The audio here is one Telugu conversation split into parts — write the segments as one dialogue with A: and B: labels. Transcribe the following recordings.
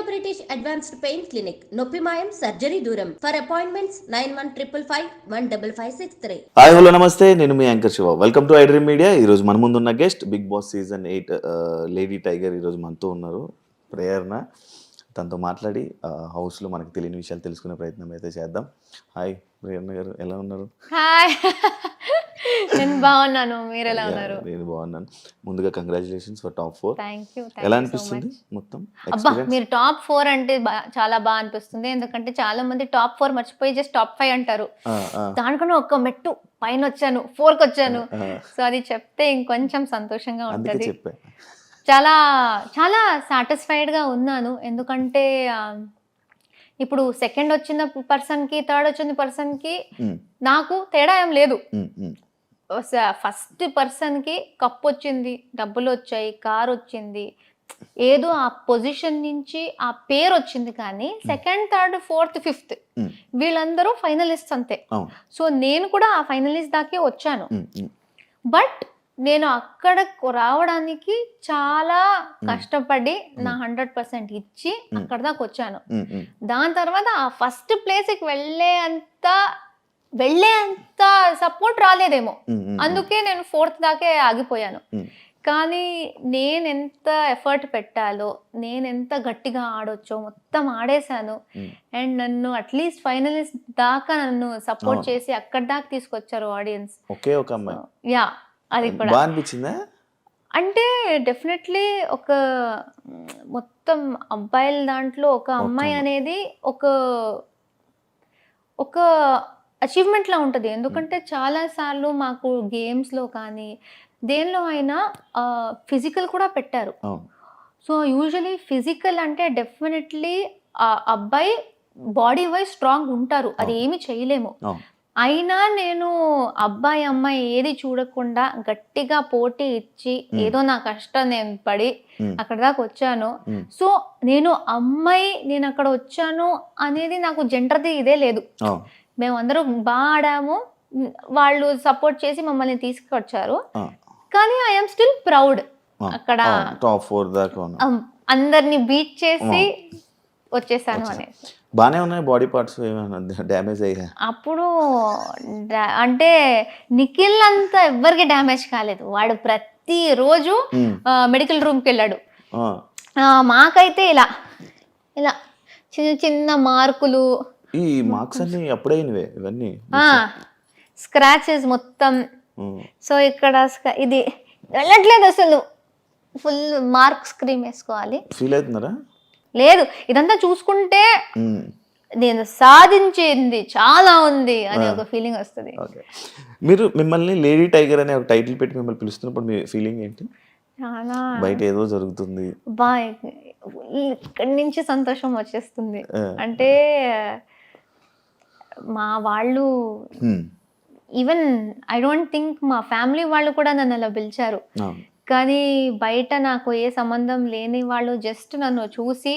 A: బ్రిటిష్ అడ్వాన్స్డ్ పెయిన్ క్లినిక్ నొప్పి మాయం సర్జరీ దూరం ఫర్ అపాయింట్మెంట్స్ 9155515563.
B: హాయ్ హలో నమస్తే, నేను మీ anchor Shiva. Welcome to iDream Media. ఈరోజు మన ముందున్న guest Bigg Boss season 8 lady tiger ఈరోజు మనతో ఉన్నారు, ప్రేరణ. తనతో మాట్లాడి హౌస్లో మనకు తెలియని విషయాలు తెలుసుకునే ప్రయత్నం అయితే చేద్దాం. హాయ్ ప్రేరణ గారు, ఎలా ఉన్నారు?
C: హాయ్, నేను బాగున్నాను. మీరు ఎలా ఉన్నారు?
B: నేను బాగున్నాను. ముందుగా congratulations for top 4.
C: Thank you.
B: ఎలా అనిపిస్తుంది మొత్తం?
C: అబ్బా, మీరు టాప్ 4 అంటే చాలా బాగా అనిపిస్తుంది. ఎందుకంటే చాలా మంది టాప్ 4 మర్చిపోయి జస్ట్ టాప్ 5 అంటారు. దానికన్నా ఒక్క మెట్టు పైన వచ్చాను, 4కి వచ్చాను. సో అది చెప్తే ఇంకొంచెం సంతోషంగా ఉంటుంది. చాలా చాలా సాటిస్ఫైడ్గా ఉన్నాను. ఎందుకంటే ఇప్పుడు సెకండ్ వచ్చిన పర్సన్కి, థర్డ్ వచ్చిన పర్సన్కి నాకు తేడా ఏం లేదు. ఫస్ట్ పర్సన్కి కప్ వచ్చింది, డబ్బులు వచ్చాయి, కార్ వచ్చింది, ఏదో ఆ పొజిషన్ నుంచి ఆ పేరు వచ్చింది. కానీ సెకండ్, థర్డ్, ఫోర్త్, ఫిఫ్త్ వీళ్ళందరూ ఫైనలిస్ట్ అంతే. సో నేను కూడా ఆ ఫైనలిస్ట్ దాకే వచ్చాను. బట్ నేను అక్కడ రావడానికి చాలా కష్టపడి నా 100% ఇచ్చి అక్కడ దాకా వచ్చాను. దాని తర్వాత ఆ ఫస్ట్ ప్లేస్కి వెళ్ళేంత సపోర్ట్ రాలేదేమో, అందుకే నేను 4th దాకే ఆగిపోయాను. కానీ నేను ఎంత ఎఫర్ట్ పెట్టాలో, నేను ఎంత గట్టిగా ఆడొచ్చో మొత్తం ఆడేశాను. అండ్ నన్ను అట్లీస్ట్ ఫైనలిస్ట్ దాకా నన్ను సపోర్ట్ చేసి అక్కడ దాకా తీసుకొచ్చారు ఆడియన్స్. యా, అది కూడా
B: అనిపించిందా?
C: అంటే డెఫినెట్లీ ఒక మొత్తం అబ్బాయిల దాంట్లో ఒక అమ్మాయి అనేది ఒక అచీవ్మెంట్ లా ఉంటుంది. ఎందుకంటే చాలాసార్లు మాకు గేమ్స్లో కానీ దేనిలో అయినా ఫిజికల్ కూడా పెట్టారు. సో యూజువలీ ఫిజికల్ అంటే డెఫినెట్లీ ఆ అబ్బాయి బాడీ వైజ్ స్ట్రాంగ్ ఉంటారు, అది ఏమి చేయలేము. అయినా నేను అబ్బాయి అమ్మాయి ఏది చూడకుండా గట్టిగా పోటీ ఇచ్చి ఏదో నా కష్టం నేను పడి అక్కడ దాకా వచ్చాను. సో నేను అమ్మాయి, నేను అక్కడ వచ్చాను అనేది నాకు జెండర్ది ఇదే లేదు. మేమందరూ బాగా ఆడాము, వాళ్ళు సపోర్ట్ చేసి మమ్మల్ని తీసుకొచ్చారు. కానీ ఐఎమ్ స్టిల్ ప్రౌడ్. అక్కడ
B: టాప్ 4 దాకా
C: అందరిని బీట్ చేసి వచ్చేసాను అనేది.
B: బానే ఉన్నాయి బాడీ పార్ట్స్, ఏమైనా డ్యామేజ్ అయ్యా?
C: అప్పుడు అంటే నిఖిల్ అంతా ఎవ్వరికి డ్యామేజ్ కాలేదు. వాడు ప్రతిరోజు మెడికల్ రూమ్కి వెళ్ళాడు. మాకైతే ఇలా ఇలా చిన్న చిన్న మార్కులు.
B: ఈ మార్క్స్ అన్ని అప్పుడైనవే ఇవన్నీ,
C: స్క్రాచెస్ మొత్తం. సో ఇక్కడ ఇది వెళ్ళట్లేదు అసలు, ఫుల్ మార్క్స్ క్రీమ్ వేసుకోవాలి.
B: ఫీల్ అవుతున్నారా?
C: లేదు, ఇదంతా చూసుకుంటే నేను సాధించింది చాలా ఉంది అనే ఒక ఫీలింగ్ వస్తుంది.
B: మిమ్మల్ని లేడీ టైగర్ అనే ఒక టైటిల్ పెట్టి మిమ్మల్ని పిలుస్తున్నప్పుడు మీ ఫీలింగ్ ఏంటి?
C: చాలా
B: బయట ఏదో జరుగుతుంది,
C: ఇక్కడి నుంచి సంతోషం వచ్చేస్తుంది. అంటే మా వాళ్ళు, ఈవెన్ ఐ డోంట్ థింక్ మా ఫ్యామిలీ వాళ్ళు కూడా నన్ను అలా పిలిచారు. కానీ బయట నాకు ఏ సంబంధం లేని వాళ్ళు జస్ట్ నన్ను చూసి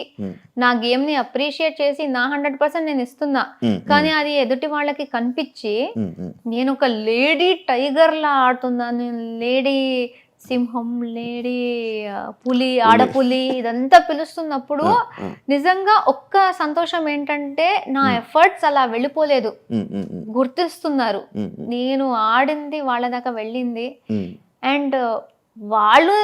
C: నా గేమ్ ని అప్రిషియేట్ చేసి నా 100% నేను ఇస్తున్నా. కానీ అది ఎదుటి వాళ్ళకి కనిపించి నేను ఒక లేడీ టైగర్ లా ఆడుతున్నాను, లేడీ సింహం, లేడీ పులి, ఆడపులి ఇదంతా పిలుస్తున్నప్పుడు నిజంగా ఒక్క సంతోషం ఏంటంటే నా ఎఫర్ట్స్ అలా వెళ్ళిపోలేదు, గుర్తిస్తున్నారు. నేను ఆడింది వాళ్ళ దాకా వెళ్ళింది. అండ్ వాళ్ళు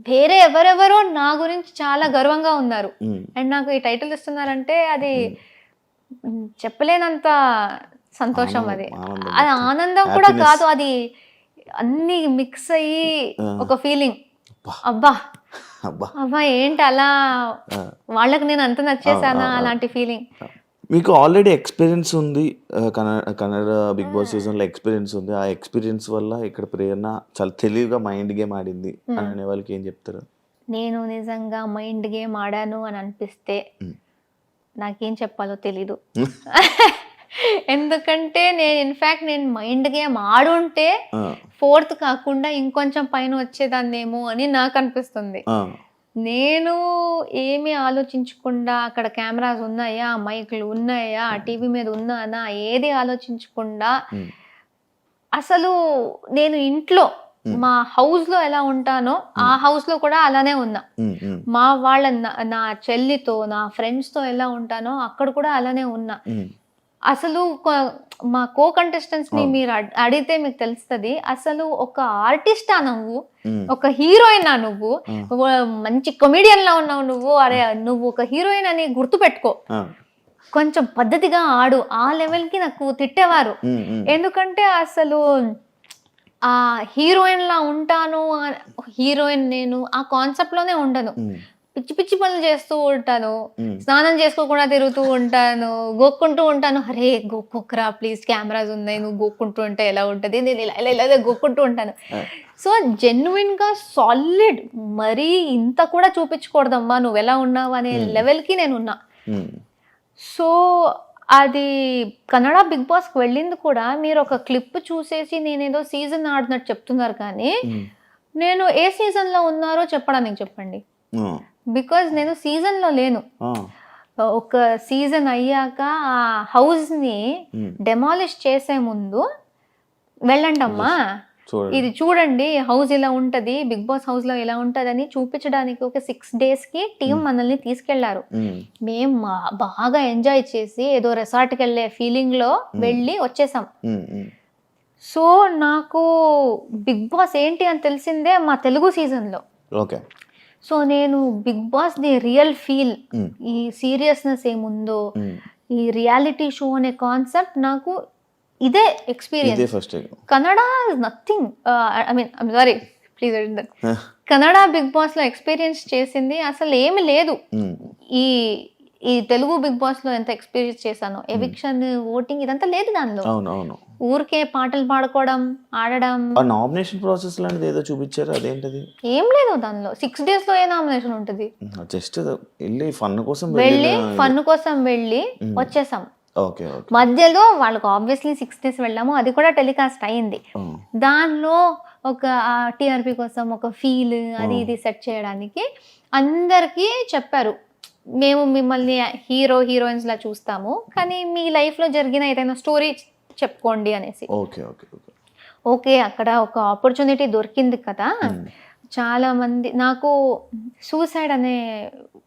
C: వేరే ఎవరెవరో నా గురించి చాలా గర్వంగా ఉన్నారు. అండ్ నాకు ఈ టైటిల్ ఇస్తున్నారంటే అది చెప్పలేనంత సంతోషం. అది ఆనందం కూడా కాదు, అది అన్ని మిక్స్ అయ్యి ఒక ఫీలింగ్. అబ్బా అబ్బా ఏంటి అలా, వాళ్ళకి నేను అంత నచ్చేసానా అలాంటి ఫీలింగ్.
B: మీకు ఆల్రెడీ ఎక్స్పీరియన్స్ ఉంది, కన్నడ బిగ్ బాస్ సీజన్లో ఎక్స్పీరియన్స్ ఉంది. ఆ ఎక్స్పీరియన్స్ వల్ల ఇక్కడ ప్రేరణ చాలా తెలివిగా మైండ్ గేమ్ ఆడింది అని అనే వాళ్ళకి ఏం చెప్తారు?
C: నేను నిజంగా మైండ్ గేమ్ ఆడాను అని అనిపిస్తే నాకేం చెప్పాలో తెలీదు. ఎందుకంటే నేను మైండ్ గేమ్ ఆడుంటే 4th కాకుండా ఇంకొంచెం పైన వచ్చేదాన్నేమో అని నాకు అనిపిస్తుంది. నేను ఏమి ఆలోచించకుండా, అక్కడ కెమెరాస్ ఉన్నాయా, మైకులు ఉన్నాయా, టీవీ మీద ఉన్నానా, ఏది ఆలోచించకుండా అసలు నేను ఇంట్లో మా హౌస్ లో ఎలా ఉంటానో ఆ హౌస్ లో కూడా అలానే ఉన్నా. మా వాళ్ళ నా చెల్లితో నా ఫ్రెండ్స్ తో ఎలా ఉంటానో అక్కడ కూడా అలానే ఉన్నా. అసలు మా కో కంటెస్టెంట్స్ ని మీరు అడిగితే మీకు తెలుస్తుంది, అసలు ఒక ఆర్టిస్టా నువ్వు, ఒక హీరోయినా నువ్వు, మంచి కమెడియన్ లా ఉన్నావు నువ్వు, అరే నువ్వు ఒక హీరోయిన్ అని గుర్తు పెట్టుకో, కొంచెం పద్ధతిగా ఆడు, ఆ లెవెల్ కి నాకు తిట్టేవారు. ఎందుకంటే అసలు ఆ హీరోయిన్ లా ఉంటాను, హీరోయిన్ నేను ఆ కాన్సెప్ట్ లోనే ఉండను. పిచ్చి పిచ్చి పనులు చేస్తూ ఉంటాను, స్నానం చేసుకోకుండా తిరుగుతూ ఉంటాను, గోక్కుంటూ ఉంటాను. అరే గోక్కొక్కరా ప్లీజ్, కెమెరాస్ ఉన్నాయి, నువ్వు గోక్కుంటూ ఉంటే ఎలా ఉంటుంది, నేను ఇలా గోక్కుంటూ ఉంటాను. సో జెన్యున్ గా సాలిడ్, మరీ ఇంత కూడా చూపించకూడదమ్మా నువ్వు ఎలా ఉన్నావు అనే లెవెల్కి నేను ఉన్నా. సో అది కన్నడ బిగ్ బాస్కి వెళ్ళింది కూడా మీరు ఒక క్లిప్ చూసేసి నేనేదో సీజన్ ఆడినట్టు చెప్తున్నారు, కానీ నేను ఏ సీజన్లో ఉన్నారో చెప్పడానికి చెప్పండి. బికాజ్ నేను సీజన్లో లేను. ఒక సీజన్ అయ్యాక ఆ హౌస్ని డెమాలిష్ చేసే ముందు వెళ్ళండి అమ్మా, ఇది చూడండి హౌస్ ఇలా ఉంటుంది, బిగ్ బాస్ హౌస్ లో ఇలా ఉంటుంది అని చూపించడానికి ఒక 6 days కి టీం మనల్ని తీసుకెళ్లారు. మేము బాగా ఎంజాయ్ చేసి ఏదో రిసార్ట్కి వెళ్ళే ఫీలింగ్ లో వెళ్ళి వచ్చేసాం. సో నాకు బిగ్ బాస్ ఏంటి అని తెలిసిందే మా తెలుగు సీజన్ లో. సో నేను Bigg Boss the real feel, ఈ సీరియస్నెస్ ఏముందో, ఈ రియాలిటీ షో అనే కాన్సెప్ట్ నాకు ఇదే experience. Kannada is nothing, I mean I'm sorry please, Kannada Bigg Boss లో ఎక్స్పీరియన్స్ చేసింది అసలు ఏమి లేదు. ఈ తెలుగు బిగ్ బాస్ లో ఎంత ఎక్స్పీరియన్స్ చేశాను, ఎవిక్షన్, ఓటింగ్ ఇదంతా లేదు దానిలో. ఊరికే పాటలు పాడుకోవడం, ఆడడం.
B: నామినేషన్ ప్రాసెస్ లాంటిది ఏదో చూపించారు, అదేంటది? ఏం
C: లేదు దానిలో. 6 days లో ఏ నామినేషన్ ఉంటుంది?
B: జస్ట్ వెళ్ళి ఫన్ కోసం వెళ్ళి వచ్చేసాం.
C: మధ్యలో వాళ్ళకి ఆబ్వియస్లీ 6 days వెళ్ళాము, అది కూడా టెలికాస్ట్ అయింది. దానిలో ఒక టీఆర్పీ కోసం ఒక ఫీల్ అది ఇది సెట్ చేయడానికి అందరికీ చెప్పారు, మేము మిమ్మల్ని హీరోయిన్స్ లా చూస్తాము, కానీ మీ లైఫ్ లో జరిగిన ఏదైనా స్టోరీ చెప్పుకోండి అనేసి. ఓకే అక్కడ ఒక ఆపర్చునిటీ దొరికింది కదా. చాలా మంది, నాకు సూసైడ్ అనే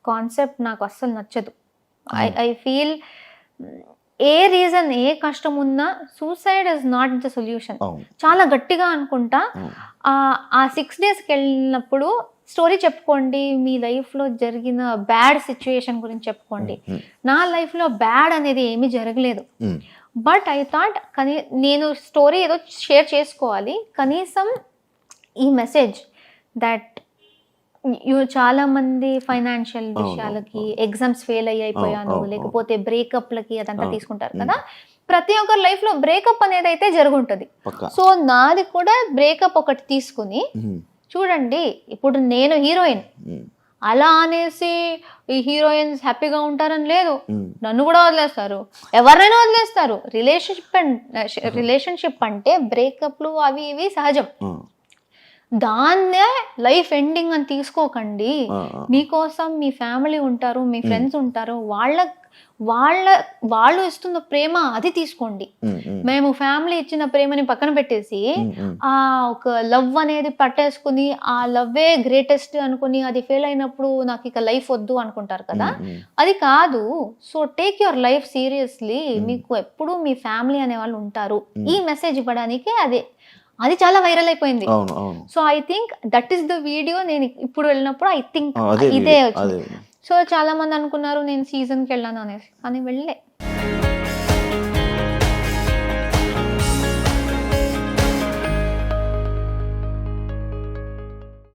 C: కాన్సెప్ట్ నాకు అస్సలు నచ్చదు. ఐ ఫీల్ ఏ రీజన్, ఏ కష్టం ఉన్నా suicide is not the solution. చాలా గట్టిగా అనుకుంటా. ఆ 6 daysకి వెళ్ళినప్పుడు స్టోరీ చెప్పుకోండి, మీ లైఫ్లో జరిగిన బ్యాడ్ సిచ్యుయేషన్ గురించి చెప్పుకోండి. నా లైఫ్లో బ్యాడ్ అనేది ఏమీ జరగలేదు, బట్ ఐ థాట్ కానీ నేను స్టోరీ ఏదో షేర్ చేసుకోవాలి, కనీసం ఈ మెసేజ్ దట్ చాలా మంది ఫైనాన్షియల్ విషయాలకి, ఎగ్జామ్స్ ఫెయిల్ అయిపోయాను, లేకపోతే బ్రేకప్లకి అదంతా తీసుకుంటారు కదా. ప్రతి ఒక్కరి లైఫ్ లో బ్రేకప్ అనేది అయితే జరుగుంటది. సో నాది కూడా బ్రేకప్ ఒకటి తీసుకుని చూడండి, ఇప్పుడు నేను హీరోయిన్ అలా అనేసి ఈ హీరోయిన్స్ హ్యాపీగా ఉంటారని లేదు, నన్ను కూడా వదిలేస్తారు, ఎవరినైనా వదిలేస్తారు. రిలేషన్షిప్ అంటే బ్రేకప్లు అవి ఇవి సహజం, దాన్నే లైఫ్ ఎండింగ్ అని తీసుకోకండి. మీకోసం మీ ఫ్యామిలీ ఉంటారు, మీ ఫ్రెండ్స్ ఉంటారు, వాళ్ళు ఇస్తున్న ప్రేమ అది తీసుకోండి. మేము ఫ్యామిలీ ఇచ్చిన ప్రేమని పక్కన పెట్టేసి ఆ ఒక లవ్ అనేది పట్టేసుకుని ఆ లవ్వే గ్రేటెస్ట్ అనుకుని అది ఫెయిల్ అయినప్పుడు నాకు ఇక లైఫ్ వద్దు అనుకుంటారు కదా, అది కాదు. So take your life seriously, మీకు ఎప్పుడు మీ ఫ్యామిలీ అనే వాళ్ళు ఉంటారు. ఈ మెసేజ్ ఇవ్వడానికి అది చాలా వైరల్ అయిపోయింది. So I think that is the video. నేను ఇప్పుడు వెళ్ళినప్పుడు ఐ థింక్ ఇదే వచ్చింది. సో చాలా మంది అనుకున్నారు నేను సీజన్కి వెళ్ళాను అనేసి, కానీ వెళ్ళలే.